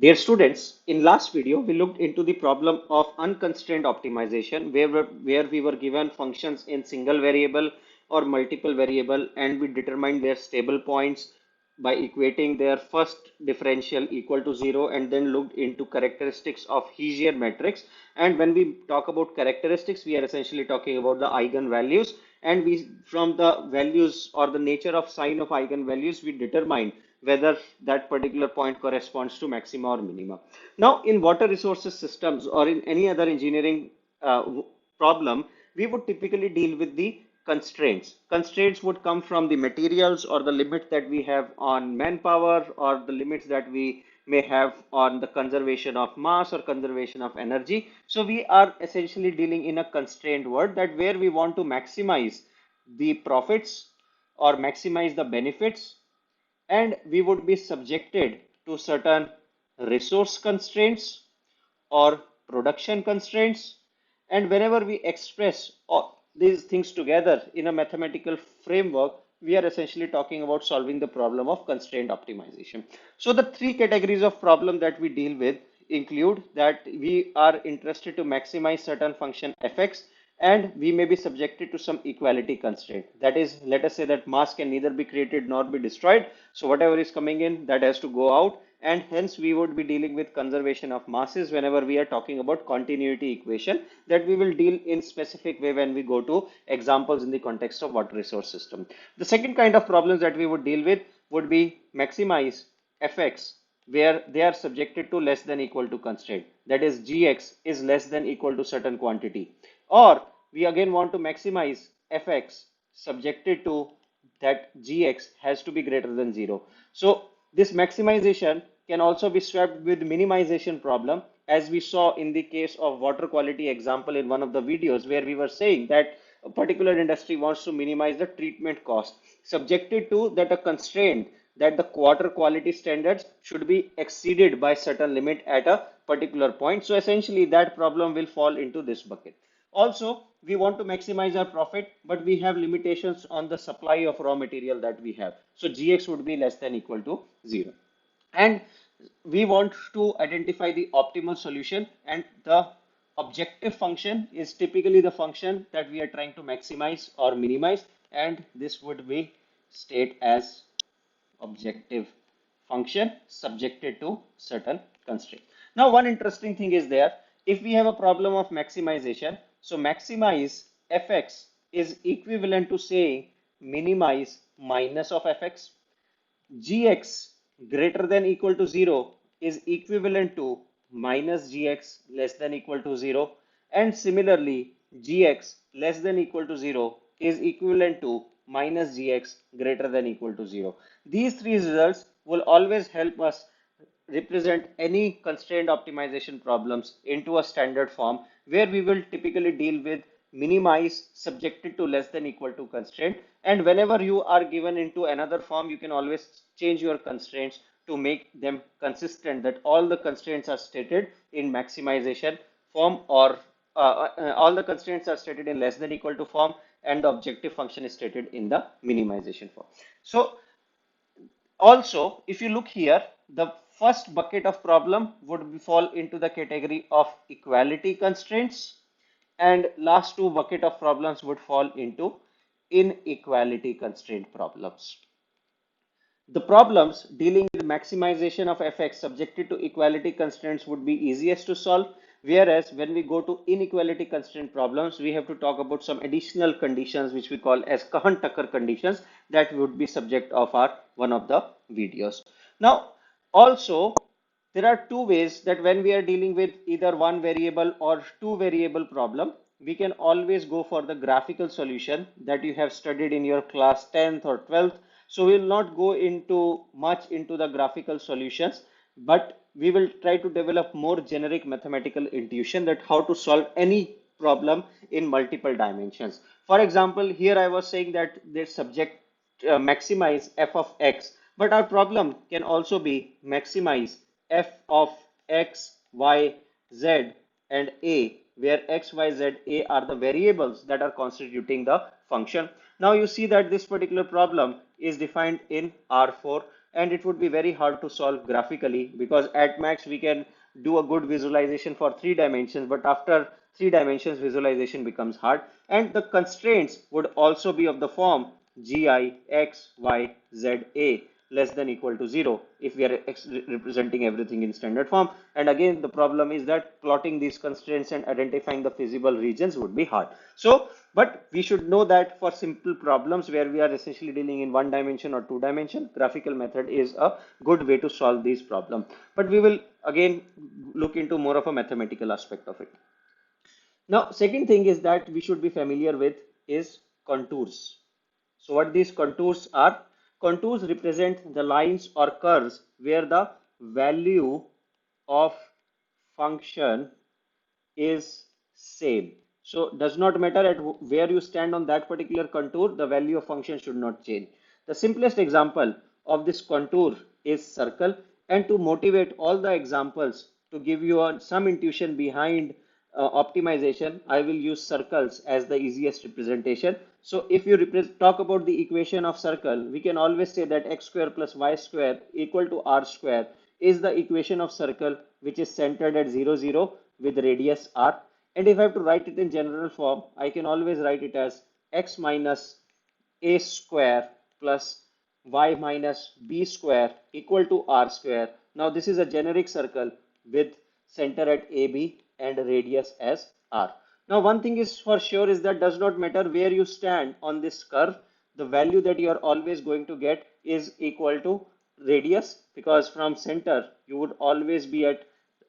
Dear students, in last video, we looked into the problem of unconstrained optimization where we were given functions in single variable or multiple variable and we determined their stable points by equating their first differential equal to zero and then looked into characteristics of Hessian matrix. And when we talk about characteristics, we are essentially talking about the eigenvalues, and we from the values or the nature of sign of eigenvalues, we determine whether that particular point corresponds to maxima or minima. Now, in water resources systems or in any other engineering problem, we would typically deal with the constraints. Constraints would come from the materials or the limit that we have on manpower or the limits that we may have on the conservation of mass or conservation of energy. So we are essentially dealing in a constrained world that where we want to maximize the profits or maximize the benefits, and we would be subjected to certain resource constraints or production constraints. And whenever we express all these things together in a mathematical framework, we are essentially talking about solving the problem of constraint optimization. So the three categories of problem that we deal with include that we are interested to maximize certain function fx, and we may be subjected to some equality constraint. That is, let us say that mass can neither be created nor be destroyed. So whatever is coming in, that has to go out, and hence we would be dealing with conservation of masses whenever we are talking about continuity equation, that we will deal in specific way when we go to examples in the context of water resource system. The second kind of problems that we would deal with would be maximize fx where they are subjected to less than equal to constraint, that is gx is less than equal to certain quantity, or we again want to maximize fx subjected to that gx has to be greater than 0. So this maximization can also be swapped with minimization problem, as we saw in the case of water quality example in one of the videos, where we were saying that a particular industry wants to minimize the treatment cost subjected to that a constraint that the water quality standards should be exceeded by certain limit at a particular point. So essentially that problem will fall into this bucket. Also, we want to maximize our profit, but we have limitations on the supply of raw material that we have. So Gx would be less than equal to 0. And we want to identify the optimal solution, and the objective function is typically the function that we are trying to maximize or minimize, and this would be state as objective function subjected to certain constraint. Now, one interesting thing is there, if we have a problem of maximization, so maximize fx is equivalent to saying minimize minus of fx. Gx greater than equal to 0 is equivalent to minus gx less than equal to 0, and similarly gx less than equal to 0 is equivalent to minus gx greater than equal to 0. These three results will always help us represent any constrained optimization problems into a standard form, where we will typically deal with minimize subjected to less than equal to constraint, and whenever you are given into another form, you can always change your constraints to make them consistent, that all the constraints are stated in maximization form, or all the constraints are stated in less than equal to form, and the objective function is stated in the minimization form. So also, if you look here, the first bucket of problem would fall into the category of equality constraints, and last two bucket of problems would fall into inequality constraint problems. The problems dealing with maximization of fx subjected to equality constraints would be easiest to solve, whereas when we go to inequality constraint problems, we have to talk about some additional conditions which we call as Cohen-Tucker conditions that would be subject of our one of the videos. Now, also there are two ways that when we are dealing with either one variable or two variable problem, we can always go for the graphical solution that you have studied in your class 10th or 12th. So we will not go into much into the graphical solutions, but we will try to develop more generic mathematical intuition that how to solve any problem in multiple dimensions. For example, here I was saying that the subject maximize f of x, but our problem can also be maximize f of x, y, z, and a, where x, y, z, a are the variables that are constituting the function. Now you see that this particular problem is defined in R4, and it would be very hard to solve graphically, because at max we can do a good visualization for 3 dimensions, but after 3 dimensions visualization becomes hard. And the constraints would also be of the form gi x y z a less than equal to 0 if we are representing everything in standard form. And again, the problem is that plotting these constraints and identifying the feasible regions would be hard. So, but we should know that for simple problems where we are essentially dealing in 1 dimension or 2 dimension, graphical method is a good way to solve these problems. But we will again look into more of a mathematical aspect of it. Now, second thing is that we should be familiar with is contours. So what these contours are? Contours represent the lines or curves where the value of function is same. So does not matter at where you stand on that particular contour, the value of function should not change. The simplest example of this contour is circle, and to motivate all the examples to give you some intuition behind optimization, I will use circles as the easiest representation. So if you talk about the equation of circle, we can always say that x square plus y square equal to r square is the equation of circle which is centered at 0, 0 with radius r. And if I have to write it in general form, I can always write it as x minus a square plus y minus b square equal to r square. Now this is a generic circle with center at AB and radius as r. Now one thing is for sure is that does not matter where you stand on this curve, the value that you are always going to get is equal to radius, because from center you would always be at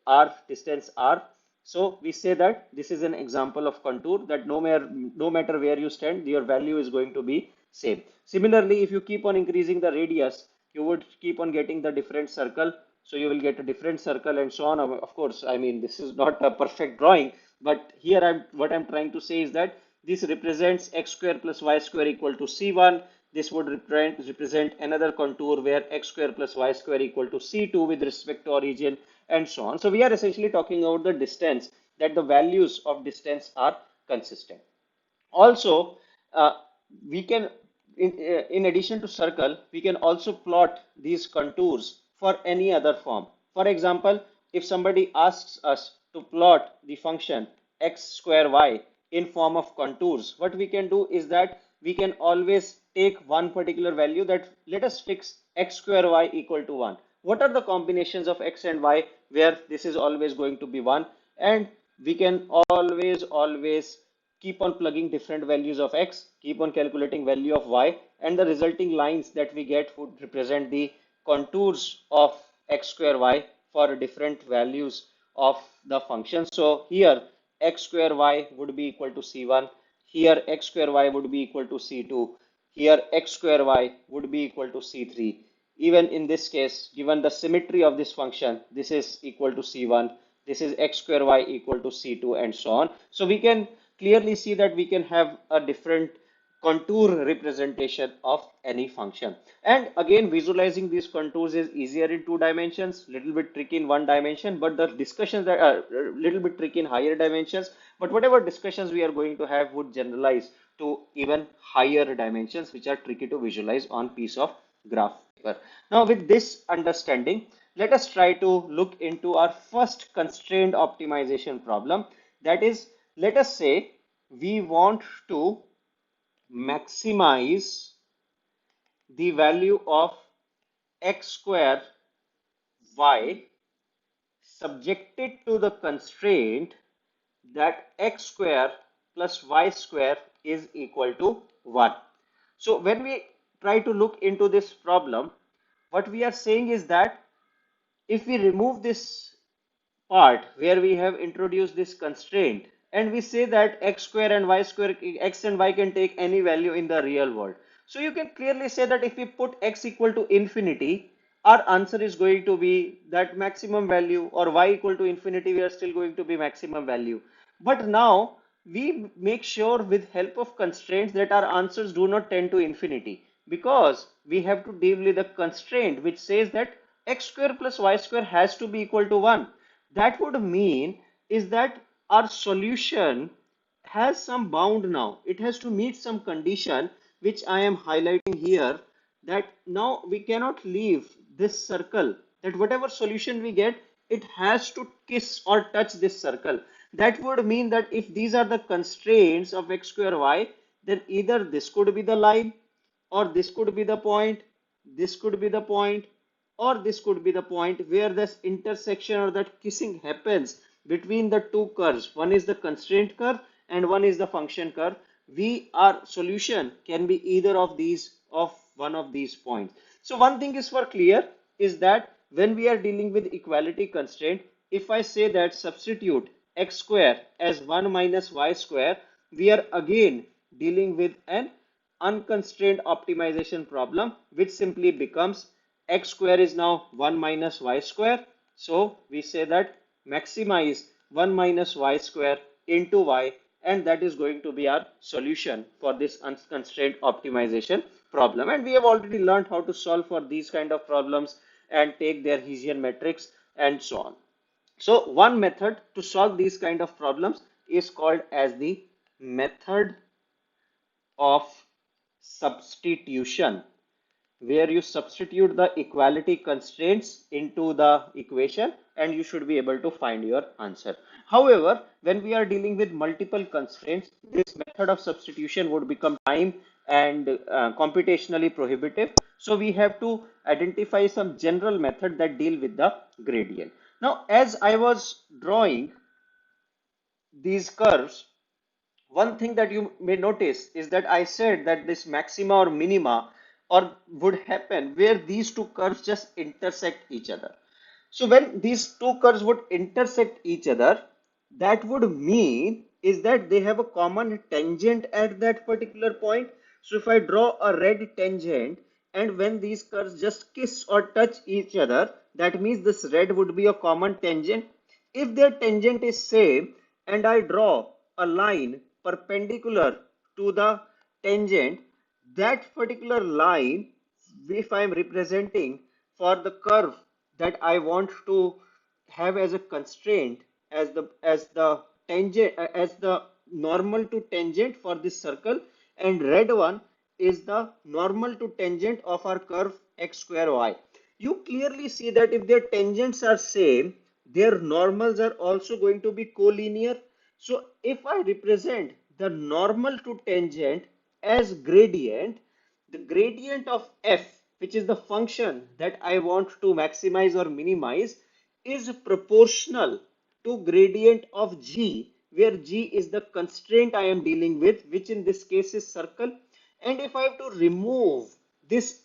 r distance r. So we say that this is an example of contour that no matter where you stand, your value is going to be same. Similarly, if you keep on increasing the radius, you would keep on getting the different circle. So you will get a different circle and so on. Of course, I mean, this is not a perfect drawing, but here what I'm trying to say is that this represents x square plus y square equal to c1. This would represent another contour where x square plus y square equal to c2 with respect to origin and so on. So we are essentially talking about the distance, that the values of distance are consistent. Also, we can, in addition to circle, we can also plot these contours for any other form. For example, if somebody asks us to plot the function x square y in form of contours, what we can do is that we can always take one particular value, that let us fix x square y equal to 1. What are the combinations of x and y where this is always going to be 1? And we can always keep on plugging different values of x, keep on calculating value of y, and the resulting lines that we get would represent the contours of x square y for different values of the function. So here x square y would be equal to c1, here x square y would be equal to c2, here x square y would be equal to c3. Even in this case, given the symmetry of this function, this is equal to c1, this is x square y equal to c2, and so on. So we can clearly see that we can have a different contour representation of any function. And again, visualizing these contours is easier in 2 dimensions, little bit tricky in 1 dimension, but the discussions that are a little bit tricky in higher dimensions. But whatever discussions we are going to have would generalize to even higher dimensions, which are tricky to visualize on piece of graph paper. Now, with this understanding, let us try to look into our first constrained optimization problem. That is, let us say we want to maximize the value of x square y subjected to the constraint that x square plus y square is equal to 1. So when we try to look into this problem, what we are saying is that if we remove this part where we have introduced this constraint and we say that x square and y square, x and y can take any value in the real world. So you can clearly say that if we put x equal to infinity, our answer is going to be that maximum value, or y equal to infinity, we are still going to be maximum value. But now we make sure with help of constraints that our answers do not tend to infinity, because we have to deal with a constraint which says that x square plus y square has to be equal to 1. That would mean is that our solution has some bound now. It has to meet some condition which I am highlighting here, that now we cannot leave this circle, that whatever solution we get, it has to kiss or touch this circle. That would mean that if these are the constraints of x square y, then either this could be the line, or this could be the point, this could be the point, or this could be the point where this intersection or that kissing happens between the two curves. One is the constraint curve and one is the function curve. Our solution can be either of these, of one of these points. So one thing is for clear is that when we are dealing with equality constraint, if I say that substitute x square as 1 minus y square, we are again dealing with an unconstrained optimization problem, which simply becomes x square is now 1 minus y square. So we say that maximize 1 minus y square into y, and that is going to be our solution for this unconstrained optimization problem. And we have already learned how to solve for these kind of problems and take their Hessian metrics and so on. So one method to solve these kind of problems is called as the method of substitution, where you substitute the equality constraints into the equation and you should be able to find your answer. However, when we are dealing with multiple constraints, this method of substitution would become time and computationally prohibitive. So we have to identify some general method that deal with the gradient. Now, as I was drawing these curves, one thing that you may notice is that I said that this maxima or minima or would happen where these two curves just intersect each other. So when these two curves would intersect each other, that would mean is that they have a common tangent at that particular point. So if I draw a red tangent, and when these curves just kiss or touch each other, that means this red would be a common tangent. If their tangent is same and I draw a line perpendicular to the tangent, that particular line, if I am representing for the curve that I want to have as a constraint, as the tangent, as the normal to tangent for this circle, and red one is the normal to tangent of our curve x square y. You clearly see that if their tangents are same, their normals are also going to be collinear. So if I represent the normal to tangent as gradient, the gradient of f, which is the function that I want to maximize or minimize, is proportional to gradient of g, where g is the constraint I am dealing with, which in this case is circle. And if I have to remove this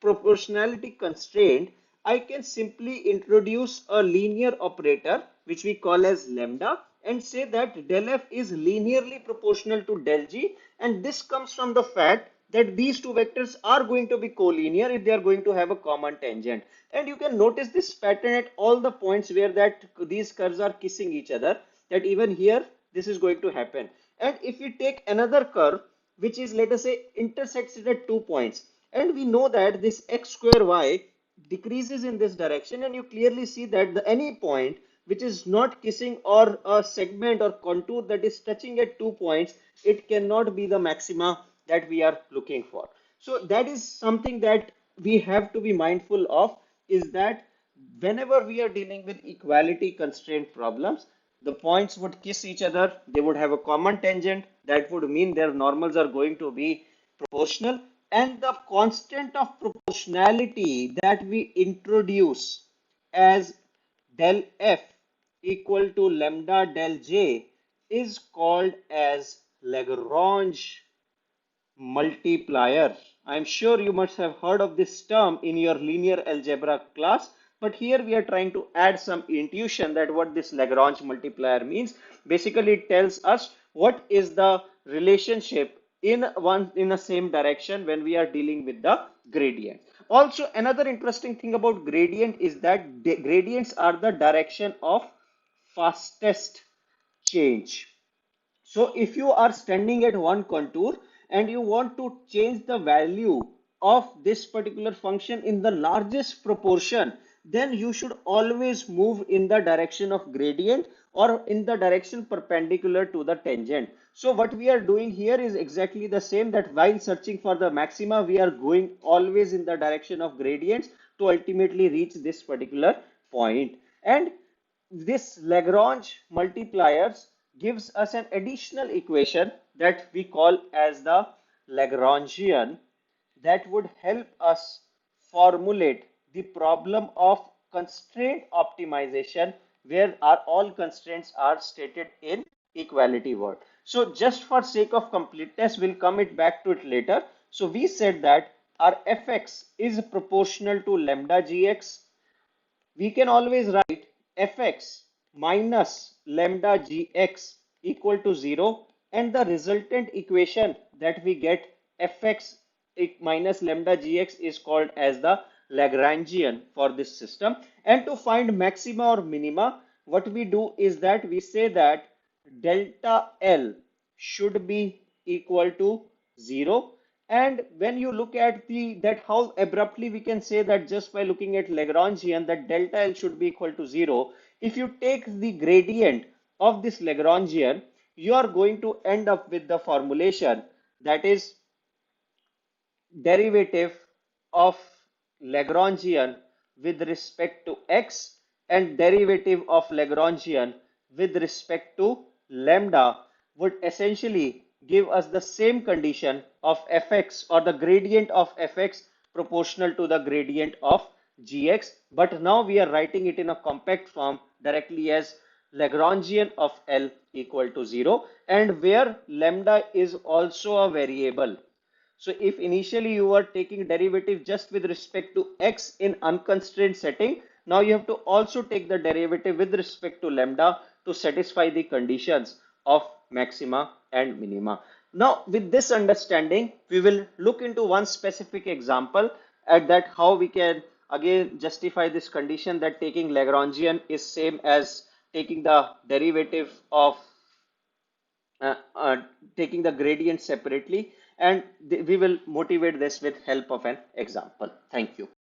proportionality constraint, I can simply introduce a linear operator, which we call as lambda, and say that del f is linearly proportional to del g. And this comes from the fact that these two vectors are going to be collinear if they are going to have a common tangent. And you can notice this pattern at all the points where that these curves are kissing each other, that even here this is going to happen. And if we take another curve which is, let us say, intersects it at 2 points, and we know that this x square y decreases in this direction, and you clearly see that any point which is not kissing or a segment or contour that is touching at 2 points, it cannot be the maxima that we are looking for. So that is something that we have to be mindful of, is that whenever we are dealing with equality constraint problems, the points would kiss each other, they would have a common tangent, that would mean their normals are going to be proportional, and the constant of proportionality that we introduce as del f equal to lambda del j is called as Lagrange multiplier. I'm sure you must have heard of this term in your linear algebra class, but here we are trying to add some intuition that what this Lagrange multiplier means. Basically, it tells us what is the relationship in a same direction when we are dealing with the gradient. Also, another interesting thing about gradient is that gradients are the direction of fastest change. So if you are standing at one contour and you want to change the value of this particular function in the largest proportion, then you should always move in the direction of gradient, or in the direction perpendicular to the tangent. So what we are doing here is exactly the same, that while searching for the maxima, we are going always in the direction of gradients to ultimately reach this particular point. And this Lagrange multipliers gives us an additional equation that we call as the Lagrangian, that would help us formulate the problem of constraint optimization, where all constraints are stated in equality word. So just for sake of completeness, we'll come it back to it later. So we said that our fx is proportional to lambda gx. We can always write fx minus lambda gx equal to 0, and the resultant equation that we get, fx minus lambda gx, is called as the Lagrangian for this system. And to find maxima or minima, what we do is that we say that delta L should be equal to 0. And when you look at the that how abruptly we can say that just by looking at Lagrangian, that delta L should be equal to 0. If you take the gradient of this Lagrangian, you are going to end up with the formulation, that is derivative of Lagrangian with respect to x and derivative of Lagrangian with respect to lambda would essentially give us the same condition of fx, or the gradient of fx proportional to the gradient of gx, but now we are writing it in a compact form directly as Lagrangian of L equal to 0, and where lambda is also a variable. So if initially you were taking derivative just with respect to x in unconstrained setting, now you have to also take the derivative with respect to lambda to satisfy the conditions of maxima and minima. Now with this understanding, we will look into one specific example at that how we can again justify this condition that taking Lagrangian is same as taking the derivative of uh, uh, taking the gradient separately, and we will motivate this with help of an example. Thank you.